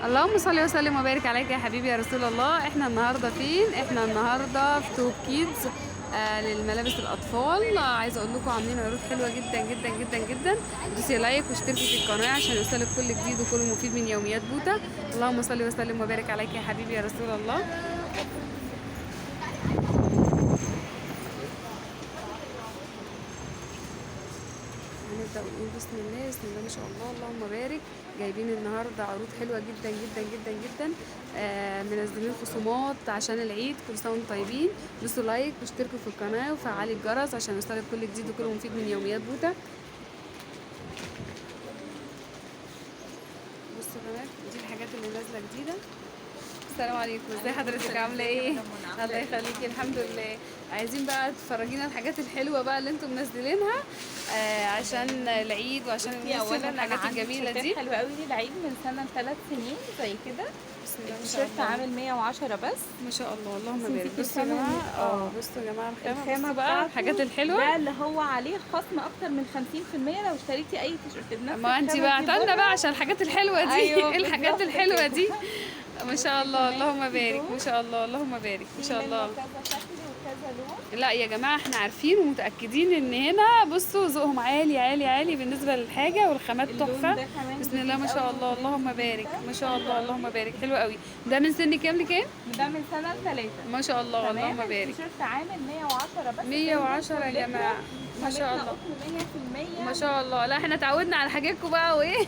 اللهم صل وسلم وبارك عليك يا حبيبي يا رسول الله. احنا النهارده فين؟ احنا النهارده في توب كيدز للملابس الاطفال. عايزه اقول لكم عاملين عروض حلوه جدا جدا جدا جدا. دوسي لايك واشتركي في القناه عشان يوصلك كل جديد وكل مفيد من يوميات بوتا. اللهم صل وسلم وبارك عليك يا حبيبي يا رسول الله. هنبدأ ونقول بسم الله بسم الله ما شاء الله اللهم بارك. جايبين النهارده عروض حلوه جدا جدا جدا جدا. منزلين خصومات عشان العيد. كل سنه وانتم طيبين. دوسوا لايك واشتركوا في القناه وفعلي الجرس عشان يوصلك كل جديد وكل مفيد من يوميات بوتا. بصوا يا بنات، دي الحاجات اللي نازله جديده. السلام عليكم، ازي حضرتك؟ عامله ايه؟ الله يخليكي، الحمد لله. عايزين بقى تفرجينا الحاجات الحلوه بقى اللي انتم منزلينها عشان العيد وعشان الموسم والحاجات الجميله دي. حلوه قوي دي العيد من سنه 3 سنين زي كده. بسم الله ما شاء التيشيرت الله. عامل 110 بس ما شاء الله اللهم بارك. نسيتي بصوا يا الخامة جماعه، دي؟ بصوا يا جماعه الخامه بصوا بقى بتاعته الحاجات الحلوه. ده اللي هو عليه خصم اكتر من 50% لو اشتريتي اي تيشيرت بنفس ما انت الخامة بقى دي عطلنا بره. بقى عشان الحاجات الحلوه دي. أيوة ايه الحاجات بالظبط الحلوه كده. دي؟ ما شاء الله اللهم بارك، دول ما شاء الله اللهم بارك، ما شاء في الله. منه كذا شكل وكذا لون. لا يا جماعه، احنا عارفين ومتاكدين ان هنا بصوا ذوقهم عالي عالي عالي بالنسبه للحاجه، والخامات اللون تحفه. ده كمان بسم الله ما جديد شاء أوي الله اللهم وترندي بارك، جدا. ما شاء الله اللهم بارك، حلو قوي. ده من سن كام لكام؟ ده من سنه 3. ما شاء الله اللهم تمام. بارك. التيشيرت عامل 110 بس. 110 يا جماعه، ما شاء الله ما شاء الله. لا احنا اتعودنا على حاجاتكم بقى وايه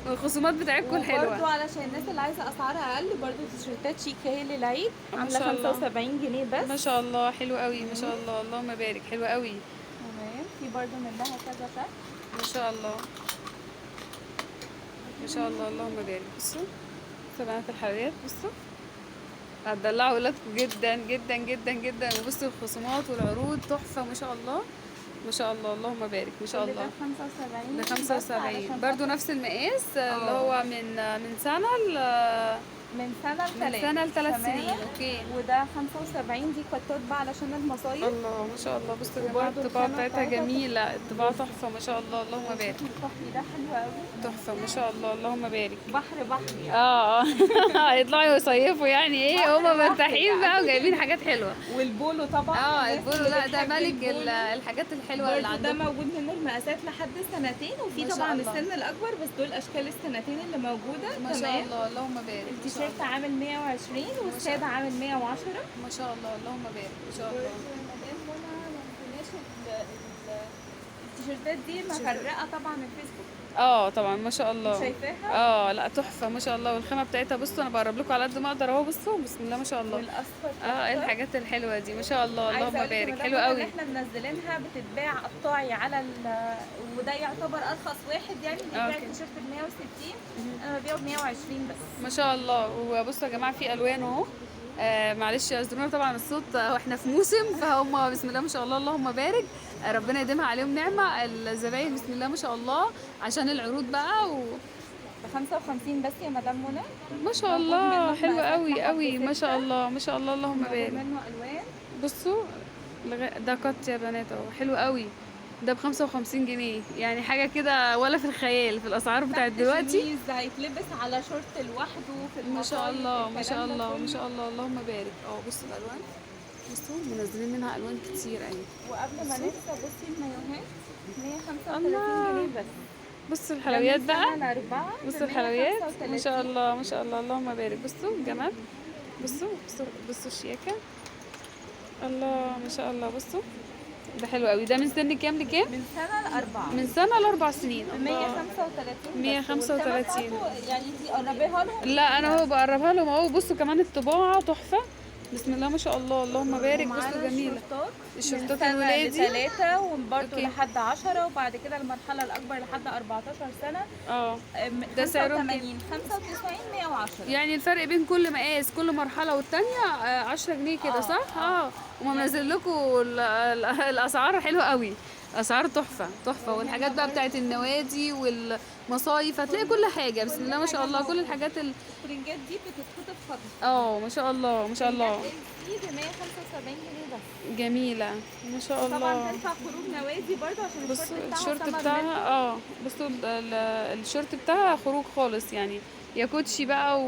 والخصومات بتاعتكم برضو الحلوه. علشان الناس اللي عايزه اسعارها اقل، برضو تيشيرتات شيك هي للعيد ما عامله شاء الله. 75 جنيه بس. ما شاء الله حلو قوي، ما شاء الله اللهم بارك، حلو قوي. تمام. في برضو منها كذا شكل. ما شاء الله ما شاء الله اللهم بارك. بصوا بنات الحلويات، بصوا هتدلعوا ولادكم جدا جدا جدا جدا. وبصوا الخصومات والعروض تحفه ما شاء الله ما شاء الله اللهم بارك، ما شاء كل الله. ده 75 ب بس 75 علشان برضو خاطر نفس المقاس اللي هو من سنه من سنه من سنه لثلاث ل3 سنين. اوكي. وده 75 دي كتات بقى علشان المصايف. الله ما شاء الله. بصوا يا جماعه وبرضو الطباعه الخامة بتاعتها بتاعتها جميله، الطباعه تحفه ما شاء الله اللهم بارك، الكحلي ده حلو قوي. تحفه ما شاء الله اللهم بارك. بحر يعني. هيطلعوا يصيفوا يعني ايه، هما مرتاحين بقى وجايبين حاجات حلوه. والبولو طبعا. الناس البولو، اللي لا ده بتحب ملك البولو. الحاجات الحلوه اللي برضو ده عندكم. موجود منه المقاسات لحد السنتين، وفي ما شاء طبعا الله. السن الاكبر، بس دول اشكال السنتين اللي موجوده. ما شاء تمام. الله اللهم بارك. ما شاء التيشيرت الله عامل 120 والساده عامل 110. ما شاء الله اللهم بارك ما شاء الله. مدام منى ما نسيناش التيشيرتات دي مغرقه طبعا الفيسبوك. طبعا ما شاء الله. شايفاها؟ لا تحفه ما شاء الله. والخامه بتاعتها بصوا انا بقرب لكم على قد ما اقدر اهو. بصوا بسم الله ما شاء الله. والاصفر ايه الحاجات الحلوه دي ما شاء الله اللهم بارك، حلو اللي قوي. احنا منزلينها بتتباع قطاعي على وده يعتبر ارخص واحد، يعني اللي بيبيع التيشيرت ب 160 انا ببيعه ب 120 بس. ما شاء الله. وبصوا يا جماعه في الوان اهو. معلش اعذرونا طبعا الصوت، احنا في موسم فهم بسم الله ما شاء الله اللهم بارك. ربنا يديمها عليهم نعمه الزباين بسم الله ما شاء الله عشان العروض بقى ب 55 بس يا مدام منى. ما شاء الله حلو قوي قوي ما شاء الله ما شاء الله اللهم بارك. منه الوان. بصوا ده قط يا بنات اهو، حلو قوي. ده ب55 جنيه، يعني حاجه كده ولا في الخيال في الاسعار بتاعت دلوقتي. شميز هيتلبس على شورت لوحده في ما شاء الله ما شاء الله ما الله. شاء الله اللهم بارك. بصوا الالوان، بصوا منزلين منها الوان كتير قوي. وقبل ما ننسى بصي المايوهات 135 الله. جنيه بس. بصوا الحلويات بقى، بصوا الحلويات ما 135. شاء الله ما شاء الله اللهم بارك. بصوا الجمال، بصوا الشياكه، الله ما شاء الله. بصوا ده حلو قوي. ده من سن كام لكام؟ من سنة ل4. من سنه ل4 سنين. 135 135. يعني دي قربيها لهم. لا انا هو بقربها لهم اهو. بصوا كمان الطباعه تحفه بسم الله ما شاء الله اللهم بارك. بصوا جميله الشورتات الولادي 3 وبرده أوكي. لحد 10، وبعد كده المرحلة الأكبر لحد 14 سنة. ده سعرهم 85 95 110. يعني الفرق بين كل مقاس كل مرحله والتانيه 10 جنيه كده صح؟ وما منزل لكم الاسعار حلوه قوي، اسعار تحفه تحفه. والحاجات بقى بتاعت النوادي والمصايف هتلاقي كل حاجه بسم الله ما شاء الله. كل الحاجات السبرنجات دي بتتخطف خطف. ما شاء الله ما شاء الله. دي ب 175 جنيه بس. جميله ما شاء الله. طبعا تنفع خروج نوادي برضه عشان بصوا الشورت بتاعها بصوا الشورت بتاعها خروج خالص يعني يا كوتشي بقى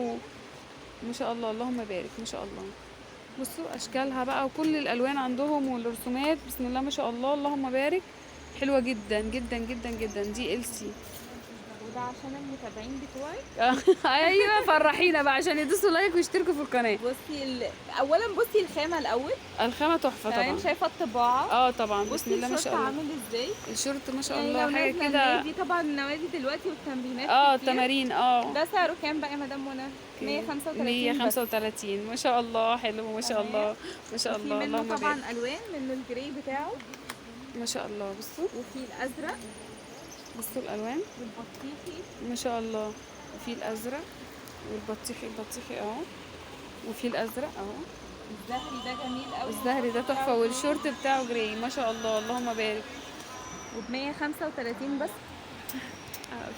ما شاء الله اللهم بارك ما شاء الله. بصوا اشكالها بقى وكل الالوان عندهم والرسومات بسم الله ما شاء الله اللهم بارك، حلوه جدا جدا جدا جدا. دي السي. وده عشان المتابعين بتوعي. ايوه فرحينا بقى عشان يدوسوا لايك ويشتركوا في القناه. بصي اولا بصي الخامه الاول، الخامه تحفه طبعا. تمام، شايفه الطباعه. طبعا بسم بصي الله ما شاء الشورت الله. عامل ازاي، الشورت ما شاء يعني الله لو حاجه نازله كده. النادي، طبعا النوادي دلوقتي والتمرينات كتير. التمارين ده سعره كام بقى يا مدام منى؟ 135 بس. 135 ما شاء الله حلو ما شاء الله ما شاء وفي الله منه اللهم طبعا بارك الوان، منه الجراي بتاعه، ما شاء الله. بصوا وفي الازرق بصوا الالوان والبطيخي ما شاء الله. وفي الازرق والبطيخي اهو، وفي الازرق اهو. الزهري ده جميل قوي، الزهري ده تحفه والشورت بتاعه جراي ما شاء الله اللهم بارك. وب 135 بس.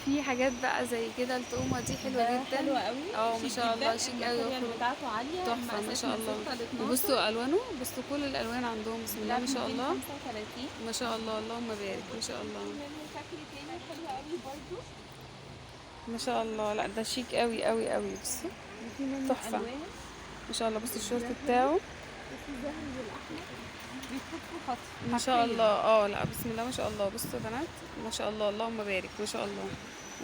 في حاجات بقى زي كده التقومه دي حلوه ده جدا. حلو قوي، ما شيك شاء الله جداً. شيك قوي الماتيريال بتاعته عاليه، تحفه ما مقاسات شاء من الله. 6 ل 12. وبصوا الوانه بصوا كل الالوان عندهم بسم الله ما شاء الله 35. ما شاء الله اللهم بارك ما شاء الله منه شكل تاني حلو قوي برضو، ما شاء الله. لا ده شيك قوي قوي قوي. بصوا وفي منه تحفة. الوان. ما شاء الله. بصوا الشورت بتاعه وفي الزهري والاحمر بيتحطوا خط ما شاء الله. لا بسم الله ما شاء الله. بصوا يا بنات ما شاء الله اللهم بارك ما شاء الله.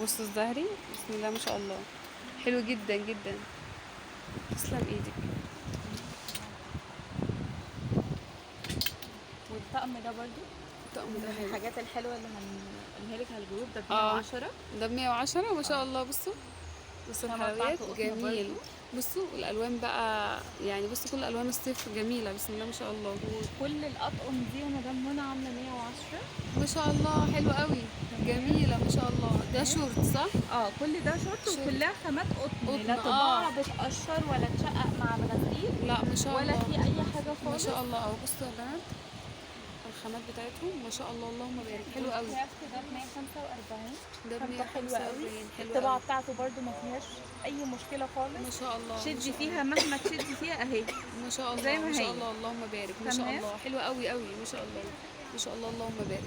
بصوا الزهري بسم الله ما شاء الله حلو جدا جدا. تسلم ايدك. والطقم ده برضو الطقم ده من حلو. الحاجات الحلوه اللي هنقولها لك على الجروب. ده ب آه. 110. ده ب 110 ما شاء الله. بصوا الخامة الحلويات بتاعته قطن جميل. برضو. بصوا الالوان بقى يعني بصوا كل الوان الصيف جميله بسم الله ما شاء الله. وكل الاطقم دي يا مدام منى عامله 110 ما شاء الله حلو قوي جميله ما شاء الله. ده شورت صح؟ كل ده شورت شورت. وكلها خامات قطن، قطن، لا طباعه بتقشر ولا تشقق مع الغسيل لا ما شاء ولا الله في اي حاجه ما خالص. شاء الله. اهو بصوا يا بنات الخامات بتاعتهم ما شاء الله اللهم بارك حلو قوي. الكرافت ده ب 145. ده ب خامته حلوه قوي. 145 حلو الطباعه قوي بتاعته برده ما فيهاش اي مشكله خالص. ما شاء الله ما شدي شاء فيها الله. مهما تشدي فيها اهي. ما شاء الله زي ما ما شاء هي. الله اللهم بارك ما شاء تمام. الله حلوه قوي قوي ما شاء الله ما شاء الله اللهم بارك.